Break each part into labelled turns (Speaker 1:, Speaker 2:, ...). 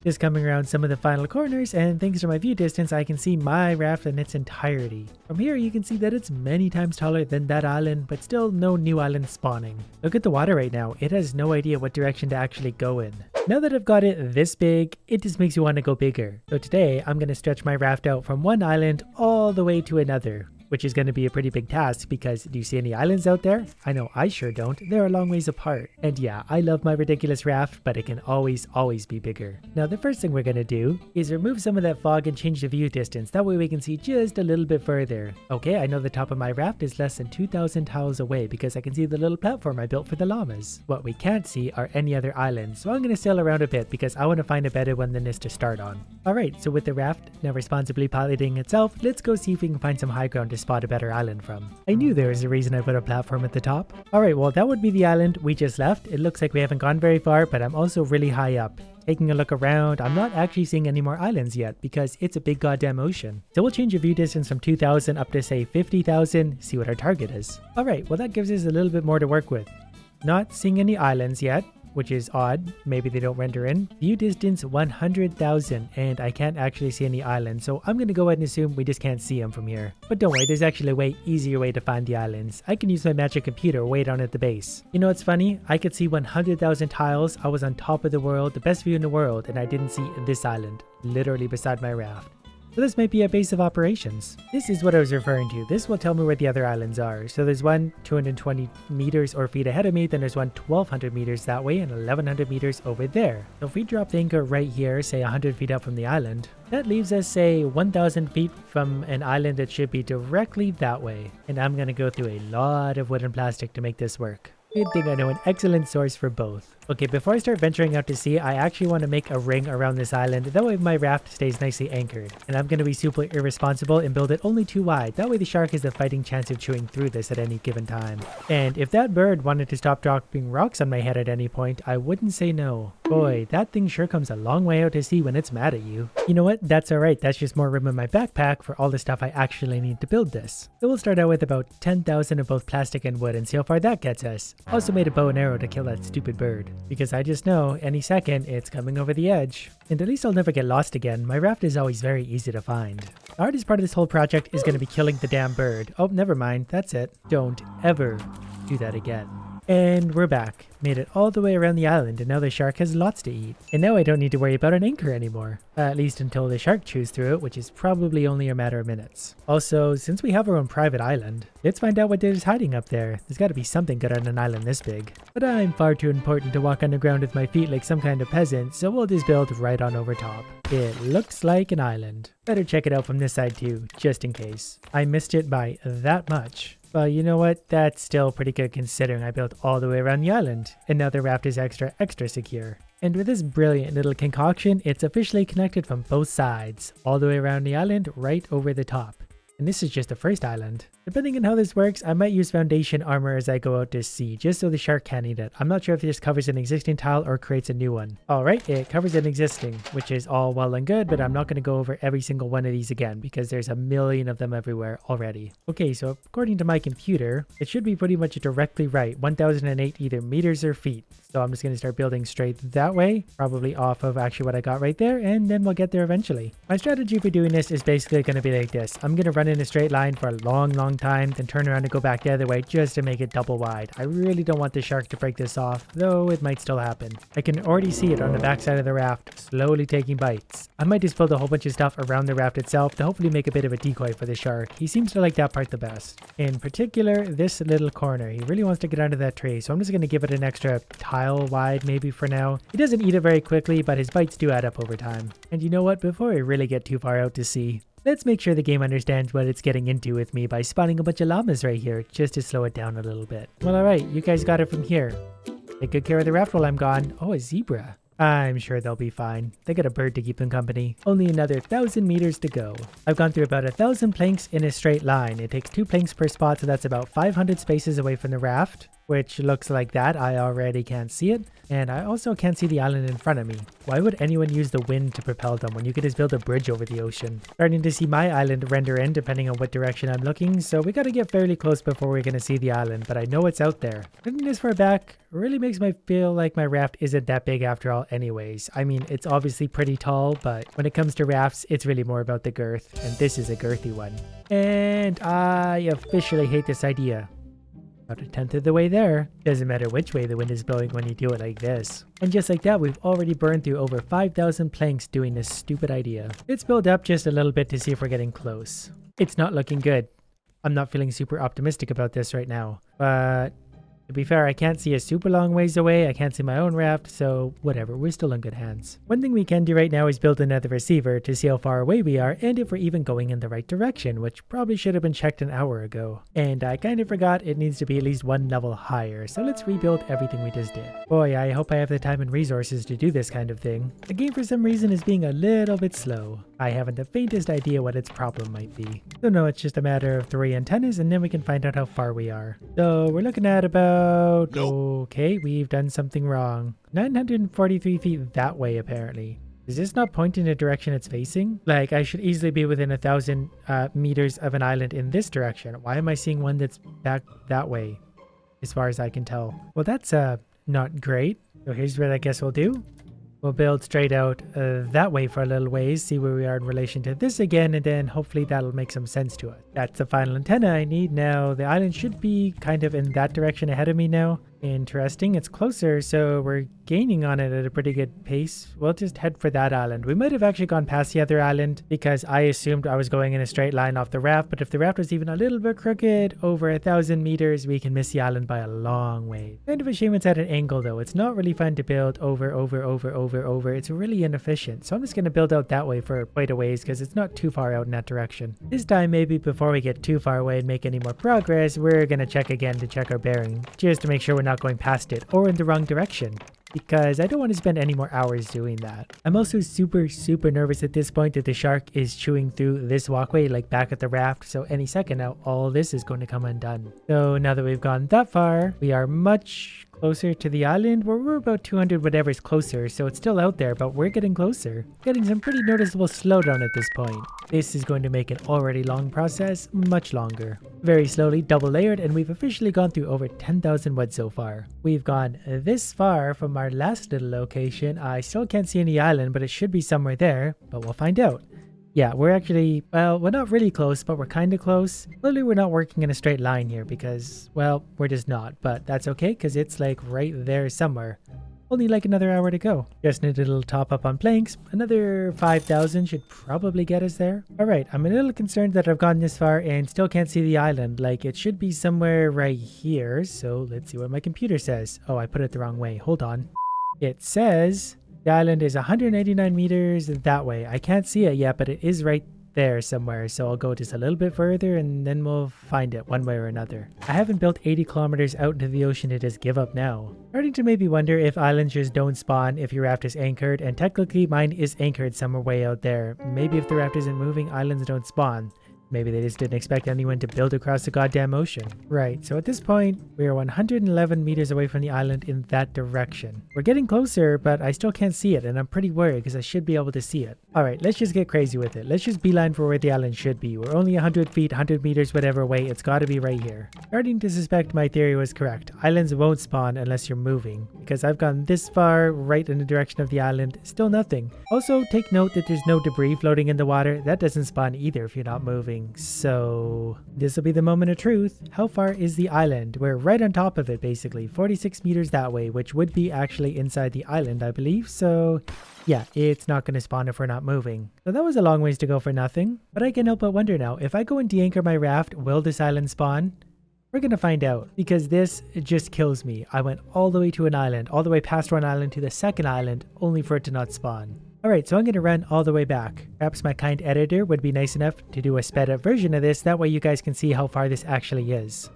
Speaker 1: Just coming around some of the final corners, and thanks to my view distance, I can see my raft in its entirety. From here, you can see that it's many times taller than that island, but still no new island spawning. Look at the water right now. It has no idea what direction to actually go in. Now that I've got it this big, it just makes you want to go bigger. So today, I'm going to stretch my raft out from one island all the way to another, which is going to be a pretty big task because do you see any islands out there? I know I sure don't. They're a long ways apart. And yeah, I love my ridiculous raft, but it can always be bigger. Now the first thing we're going to do is remove some of that fog and change the view distance. That way we can see just a little bit further. Okay, I know the top of my raft is less than 2,000 tiles away because I can see the little platform I built for the llamas. What we can't see are any other islands, so I'm going to sail around a bit because I want to find a better one than this to start on. Alright, so with the raft now responsibly piloting itself, let's go see if we can find some high ground to spot a better island from. I knew there was a reason I put a platform at the top. Alright, well that would be the island we just left. It looks like we haven't gone very far, but I'm also really high up. Taking a look around, I'm not actually seeing any more islands yet because it's a big goddamn ocean. So we'll change the view distance from 2,000 up to say 50,000, see what our target is. Alright, well that gives us a little bit more to work with. Not seeing any islands yet, which is odd. Maybe they don't render in. View distance 100,000 and I can't actually see any islands, so I'm gonna go ahead and assume we just can't see them from here. But don't worry, there's actually a way easier way to find the islands. I can use my magic computer way down at the base. You know what's funny? I could see 100,000 tiles. I was on top of the world, the best view in the world, and I didn't see this island, literally beside my raft. So this might be a base of operations. This is what I was referring to. This will tell me where the other islands are. So there's one 220 meters or feet ahead of me, then there's one 1,200 meters that way and 1,100 meters over there. So if we drop the anchor right here, say 100 feet up from the island, that leaves us say 1,000 feet from an island that should be directly that way. And I'm going to go through a lot of wood and plastic to make this work. Good thing I know an excellent source for both. Okay, before I start venturing out to sea, I actually want to make a ring around this island. That way my raft stays nicely anchored. And I'm going to be super irresponsible and build it only too wide. That way the shark has a fighting chance of chewing through this at any given time. And if that bird wanted to stop dropping rocks on my head at any point, I wouldn't say no. Boy, that thing sure comes a long way out to sea when it's mad at you. You know what? That's alright. That's just more room in my backpack for all the stuff I actually need to build this. So we'll start out with about 10,000 of both plastic and wood and see how far that gets us. Also made a bow and arrow to kill that stupid bird, because I just know any second it's coming over the edge. And at least I'll never get lost again. My raft is always very easy to find. The hardest part of this whole project is going to be killing the damn bird. Oh, never mind. That's it. Don't ever do that again. And we're back. Made it all the way around the island, and now the shark has lots to eat. And now I don't need to worry about an anchor anymore. At least until the shark chews through it, which is probably only a matter of minutes. Also, since we have our own private island, let's find out what is hiding up there. There's got to be something good on an island this big. But I'm far too important to walk underground with my feet like some kind of peasant, so we'll just build right on over top. It looks like an island. Better check it out from this side too, just in case. I missed it by that much. But you know what? That's still pretty good considering I built all the way around the island. And now the raft is extra secure. And with this brilliant little concoction, it's officially connected from both sides, all the way around the island, right over the top. And this is just the first island. Depending on how this works, I might use foundation armor as I go out to sea, just so the shark can't eat it. I'm not sure if this covers an existing tile or creates a new one. Alright, it covers an existing, which is all well and good, but I'm not going to go over every single one of these again, because there's a million of them everywhere already. Okay, so according to my computer, it should be pretty much directly right, 1,008 either meters or feet. So I'm just going to start building straight that way, probably off of actually what I got right there, and then we'll get there eventually. My strategy for doing this is basically going to be like this. I'm going to run in a straight line for a long time, then turn around and go back the other way just to make it double wide. I really don't want the shark to break this off, though it might still happen. I can already see it on the backside of the raft, slowly taking bites. I might just build a whole bunch of stuff around the raft itself to hopefully make a bit of a decoy for the shark. He seems to like that part the best. In particular, this little corner. He really wants to get under that tree, so I'm just going to give it an extra tile wide maybe for now. He doesn't eat it very quickly, but his bites do add up over time. And you know what? Before I really get too far out to sea, let's make sure the game understands what it's getting into with me by spawning a bunch of llamas right here, just to slow it down a little bit. Well, alright, you guys got it from here. Take good care of the raft while I'm gone. Oh, a zebra. I'm sure they'll be fine. They got a bird to keep them company. Only another 1,000 meters to go. I've gone through about 1,000 planks in a straight line. It takes 2 planks per spot, so that's about 500 spaces away from the raft. which looks like that. I already can't see it. And I also can't see the island in front of me. Why would anyone use the wind to propel them when you could just build a bridge over the ocean? Starting to see my island render in depending on what direction I'm looking, so we gotta get fairly close before we're gonna see the island, but I know it's out there. Looking this far back really makes me feel like my raft isn't that big after all anyways. I mean, it's obviously pretty tall, but when it comes to rafts, it's really more about the girth, and this is a girthy one. And I officially hate this idea. About a tenth of the way there. Doesn't matter which way the wind is blowing when you do it like this. And just like that, we've already burned through over 5,000 planks doing this stupid idea. Let's build up just a little bit to see if we're getting close. It's not looking good. I'm not feeling super optimistic about this right now. But to be fair, I can't see a super long ways away. I can't see my own raft, so whatever, we're still in good hands. One thing we can do right now is build another receiver to see how far away we are and if we're even going in the right direction, which probably should have been checked an hour ago. And I kind of forgot it needs to be at least one level higher, so let's rebuild everything we just did. Boy, I hope I have the time and resources to do this kind of thing. The game for some reason is being a little bit slow. I haven't the faintest idea what its problem might be. So no, it's just a matter of 3 antennas and then we can find out how far we are. So we're looking at about... Okay, we've done something wrong. 943 feet that way apparently. Is this not pointing the direction it's facing? Like, I should easily be within 1,000 meters of an island in this direction. Why am I seeing one that's back that way? As far as I can tell. Well, that's not great. So here's what I guess we'll do. We'll build straight out that way for a little ways, see where we are in relation to this again, and then hopefully that'll make some sense to us. That's the final antenna I need. Now, the island should be kind of in that direction ahead of me now. Interesting, it's closer, so we're gaining on it at a pretty good pace. We'll just head for that island. We might have actually gone past the other island because I assumed I was going in a straight line off the raft, but if the raft was even a little bit crooked, over 1,000 meters, we can miss the island by a long way. Kind of a shame it's at an angle though. It's not really fun to build over. It's really inefficient. So I'm just going to build out that way for quite a ways because it's not too far out in that direction. This time, maybe before we get too far away and make any more progress, we're going to check again to check our bearing, just to make sure we're not going past it or in the wrong direction, because I don't want to spend any more hours doing that. I'm also super nervous at this point that the shark is chewing through this walkway like back at the raft, so any second now all this is going to come undone. So now that we've gone that far, we are much closer to the island, where we're about 200 whatever's closer, so it's still out there, but we're getting closer. Getting some pretty noticeable slowdown at this point. This is going to make an already long process much longer. Very slowly, double layered, and we've officially gone through over 10,000 wood so far. We've gone this far from our last little location. I still can't see any island, but it should be somewhere there, but we'll find out. Yeah, we're actually, well, we're not really close, but we're kind of close. Clearly, we're not working in a straight line here because, well, we're just not. But that's okay because it's like right there somewhere. Only like another hour to go. Just need a little top up on planks. Another 5,000 should probably get us there. All right, I'm a little concerned that I've gone this far and still can't see the island. Like, it should be somewhere right here. So let's see what my computer says. Oh, I put it the wrong way. Hold on. It says... the island is 189 meters that way. I can't see it yet, but it is right there somewhere. So I'll go just a little bit further and then we'll find it one way or another. I haven't built 80 kilometers out into the ocean to just give up now. Starting to maybe wonder if islands just don't spawn if your raft is anchored, and technically mine is anchored somewhere way out there. Maybe if the raft isn't moving, islands don't spawn. Maybe they just didn't expect anyone to build across the goddamn ocean. Right, so at this point, we are 111 meters away from the island in that direction. We're getting closer, but I still can't see it, and I'm pretty worried because I should be able to see it. Alright, let's just get crazy with it. Let's just beeline for where the island should be. We're only 100 feet, 100 meters, whatever way. It's gotta be right here. Starting to suspect my theory was correct. Islands won't spawn unless you're moving, because I've gone this far, right in the direction of the island, still nothing. Also, take note that there's no debris floating in the water. That doesn't spawn either if you're not moving. So this will be the moment of truth. How far is the island? We're right on top of it basically, 46 meters that way, which would be actually inside the island, I believe. So yeah, it's not going to spawn if we're not moving. So that was a long ways to go for nothing. But I can't help but wonder now, if I go and de-anchor my raft, will this island spawn? We're going to find out, because this just kills me. I went all the way to an island, all the way past one island to the second island, only for it to not spawn. Alright, so I'm going to run all the way back. Perhaps my kind editor would be nice enough to do a sped up version of this, that way you guys can see how far this actually is.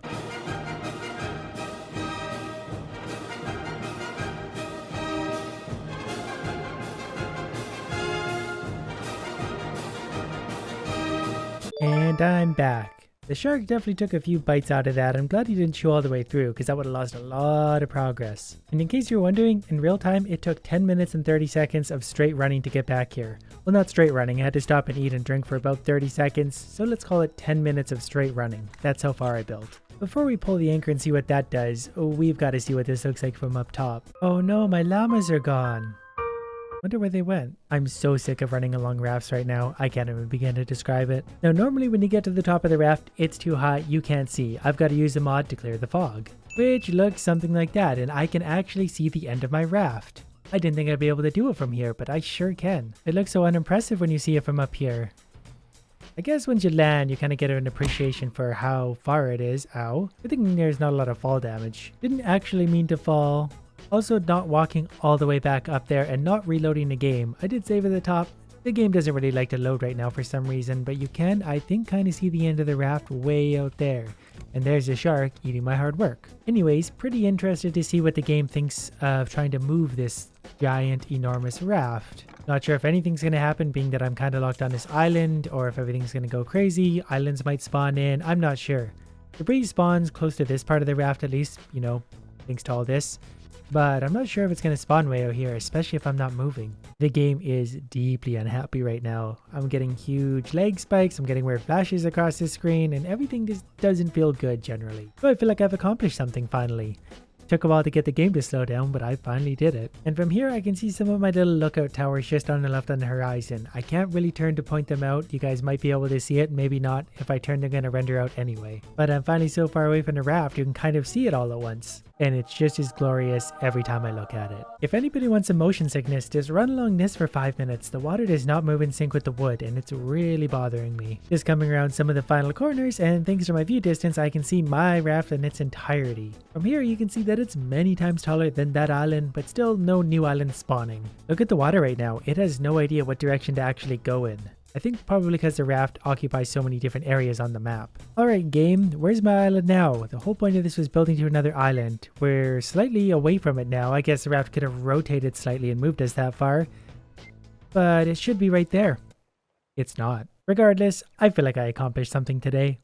Speaker 1: And I'm back. The shark definitely took a few bites out of that. I'm glad he didn't chew all the way through because that would have lost a lot of progress. And in case you're wondering, in real time it took 10 minutes and 30 seconds of straight running to get back here. Well, not straight running, I had to stop and eat and drink for about 30 seconds, so let's call it 10 minutes of straight running. That's how far I built. Before we pull the anchor and see what that does, we've got to see what this looks like from up top. Oh no, my llamas are gone. Wonder where they went. I'm so sick of running along rafts right now, I can't even begin to describe it. Now normally when you get to the top of the raft, it's too high, you can't see. I've got to use a mod to clear the fog. Which looks something like that, and I can actually see the end of my raft. I didn't think I'd be able to do it from here, but I sure can. It looks so unimpressive when you see it from up here. I guess once you land, you kind of get an appreciation for how far it is. Ow. I think there's not a lot of fall damage. Didn't actually mean to fall. Also, not walking all the way back up there and not reloading the game. I did save at the top. The game doesn't really like to load right now for some reason, but you can, I think, kind of see the end of the raft way out there. And there's a shark eating my hard work. Anyways, pretty interested to see what the game thinks of trying to move this giant, enormous raft. Not sure if anything's going to happen, being that I'm kind of locked on this island, or if everything's going to go crazy. Islands might spawn in, I'm not sure. Debris spawns close to this part of the raft at least, you know, thanks to all this. But I'm not sure if it's going to spawn way out here, especially if I'm not moving. The game is deeply unhappy right now. I'm getting huge lag spikes, I'm getting weird flashes across the screen, and everything just doesn't feel good generally. So I feel like I've accomplished something finally. Took a while to get the game to slow down, but I finally did it. And from here I can see some of my little lookout towers just on the left on the horizon. I can't really turn to point them out. You guys might be able to see it, maybe not. If I turn, they're going to render out anyway. But I'm finally so far away from the raft, you can kind of see it all at once. And it's just as glorious every time I look at it. If anybody wants some motion sickness, just run along this for 5 minutes. The water does not move in sync with the wood, and it's really bothering me. Just coming around some of the final corners, and thanks to my view distance, I can see my raft in its entirety. From here, you can see that it's many times taller than that island, but still no new island spawning. Look at the water right now. It has no idea what direction to actually go in. I think probably because the raft occupies so many different areas on the map. Alright game, where's my island now? The whole point of this was building to another island. We're slightly away from it now. I guess the raft could have rotated slightly and moved us that far. But it should be right there. It's not. Regardless, I feel like I accomplished something today.